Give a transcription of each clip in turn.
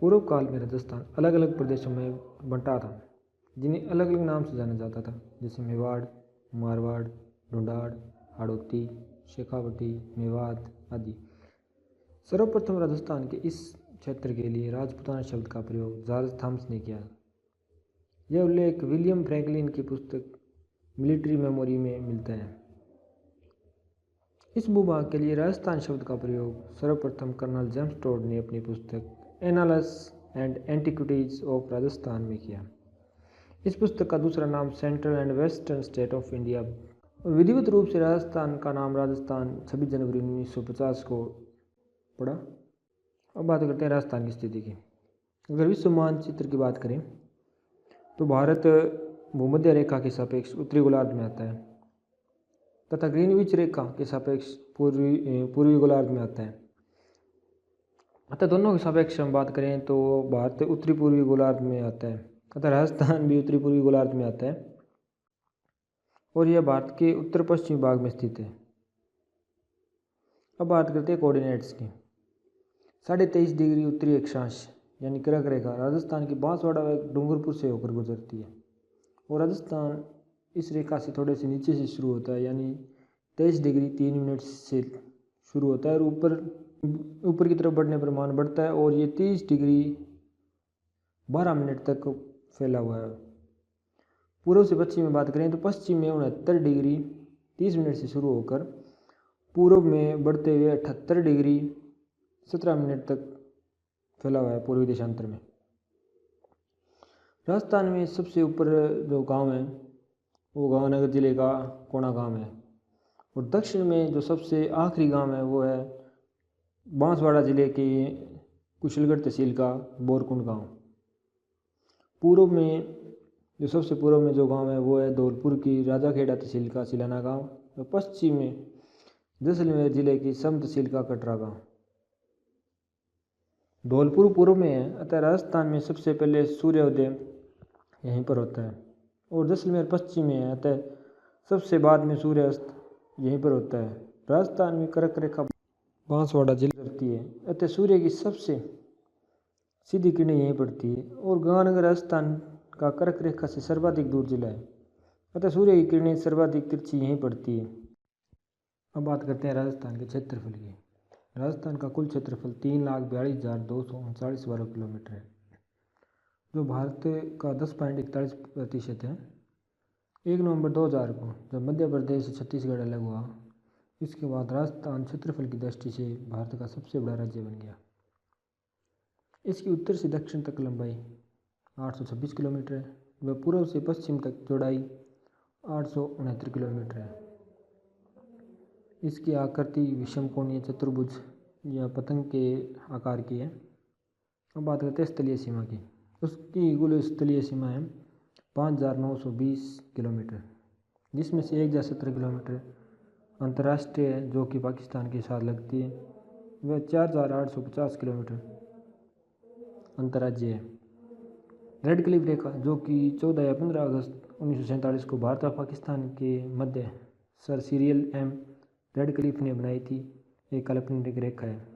पूर्व काल में राजस्थान अलग अलग प्रदेशों में बंटा था, जिन्हें अलग अलग नाम से जाना जाता था, जैसे मेवाड़, मारवाड़, ढूंढाड़, हाड़ौती, शेखावटी, मेवात आदि। सर्वप्रथम राजस्थान के इस क्षेत्र के लिए राजपूताना शब्द का प्रयोग जॉर्ज थॉमस ने किया। यह उल्लेख विलियम फ्रैंकलिन की पुस्तक मिलिट्री मेमोरी में मिलता है। इस भूभाग के लिए राजस्थान शब्द का प्रयोग सर्वप्रथम कर्नल जेम्स टोड ने अपनी पुस्तक एनालस एंड एंटिक्विटीज ऑफ राजस्थान में किया। इस पुस्तक का दूसरा नाम central and western state of India. विधिवत रूप से राजस्थान का नाम राजस्थान 26 जनवरी 1950 को पड़ा। अब बात करते हैं राजस्थान की स्थिति की। अगर विश्व मानचित्र की बात करें तो भारत भूमध्य रेखा के सापेक्ष उत्तरी गोलार्ध में आता है तथा ग्रीनविच रेखा के सापेक्ष पूर्वी गोलार्ध में आता है। अतः दोनों के सापेक्ष हम बात करें तो भारत उत्तरी पूर्वी गोलार्ध में आता है तथा राजस्थान भी उत्तरी पूर्वी गोलार्ध में आता है और यह भारत के उत्तर पश्चिमी भाग में स्थित है। अब बात करते हैं कोऑर्डिनेट्स की। 23.5 डिग्री उत्तरी अक्षांश यानी कर्क रेखा राजस्थान की बांसवाड़ा व डूंगरपुर से होकर गुजरती है और राजस्थान इस रेखा से थोड़े से नीचे से शुरू होता है, यानी 23 डिग्री 3 मिनट से शुरू होता है और ऊपर की तरफ बढ़ने पर मान बढ़ता है और ये 30 डिग्री 12 मिनट तक फैला हुआ है। पूर्व से पश्चिम में बात करें तो पश्चिम में 69 डिग्री 30 मिनट से शुरू होकर पूर्व में बढ़ते हुए 78 डिग्री 17 मिनट तक फैला हुआ है पूर्वी देशांतर में। राजस्थान में सबसे ऊपर जो गांव है वो गांधीनगर जिले का कोणा गांव है और दक्षिण में जो सबसे आखिरी गांव है वो है बांसवाड़ा जिले के कुशलगढ़ तहसील का बोरकुंड गांव। पूर्व में जो सबसे पूर्व में जो गांव है वो है धौलपुर की राजाखेड़ा तहसील का सिलाना गांव और पश्चिम में जैसलमेर जिले की सम तहसील का कटरा गांव। धौलपुर पूर्व में है, अतः राजस्थान में सबसे पहले सूर्योदय यहीं पर होता है और जैसलमेर पश्चिम में है, अतः सबसे बाद में सूर्यास्त यहीं पर होता है। राजस्थान में कर्क रेखा बांसवाड़ा जिले रहती है, अतः सूर्य की सबसे सीधी किरणें यहीं पड़ती है और गांधीनगर राजस्थान का कर्क रेखा से सर्वाधिक दूर जिला है, अतः सूर्य की किरणें सर्वाधिक तिरछी यहीं पड़ती है। अब बात करते हैं राजस्थान के क्षेत्रफल की। राजस्थान का कुल क्षेत्रफल 3,42,239 वर्ग किलोमीटर है, जो भारत का 10.41% है। 1 नवंबर 2000 को जब मध्य प्रदेश से छत्तीसगढ़ अलग हुआ, इसके बाद राजस्थान क्षेत्रफल की दृष्टि से भारत का सबसे बड़ा राज्य बन गया। इसकी उत्तर से दक्षिण तक लंबाई 826 किलोमीटर है व पूर्व से पश्चिम तक चौड़ाई 869 किलोमीटर है। इसकी आकृति विषमकोणीय चतुर्भुज या पतंग के आकार की है। अब बात करते हैं स्थलीय सीमा की। उसकी कुल स्थलीय सीमा है 5,920 किलोमीटर, जिसमें से 1,017 किलोमीटर अंतर्राष्ट्रीय है जो कि पाकिस्तान के साथ लगती है, वह 4,850 किलोमीटर अंतर्राज्यीय है। रेड क्लिफ रेखा जो कि 14 या 15 अगस्त 1947 को भारत और पाकिस्तान के मध्य sir Cyril M Radcliffe ने बनाई थी, एक काल्पनिक रेखा है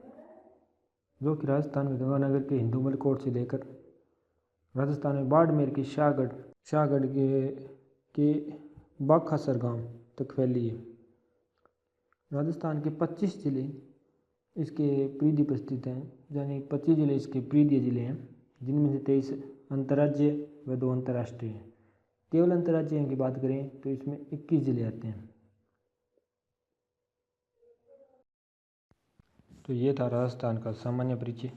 जो कि राजस्थान में गंगानगर के हिंदूमल कोट से लेकर राजस्थान में बाड़मेर के शाहगढ़ के बाखासर गांव तक फैली है। राजस्थान के 25 जिले इसके परिधि पर स्थित हैं, यानी 25 जिले इसके परिधीय जिले हैं, जिनमें से 23 अंतर्राज्यीय व 2 अंतर्राष्ट्रीय हैं। केवल अंतर्राज्यीय की बात करें तो इसमें 21 जिले आते हैं। तो ये था राजस्थान का सामान्य परिचय।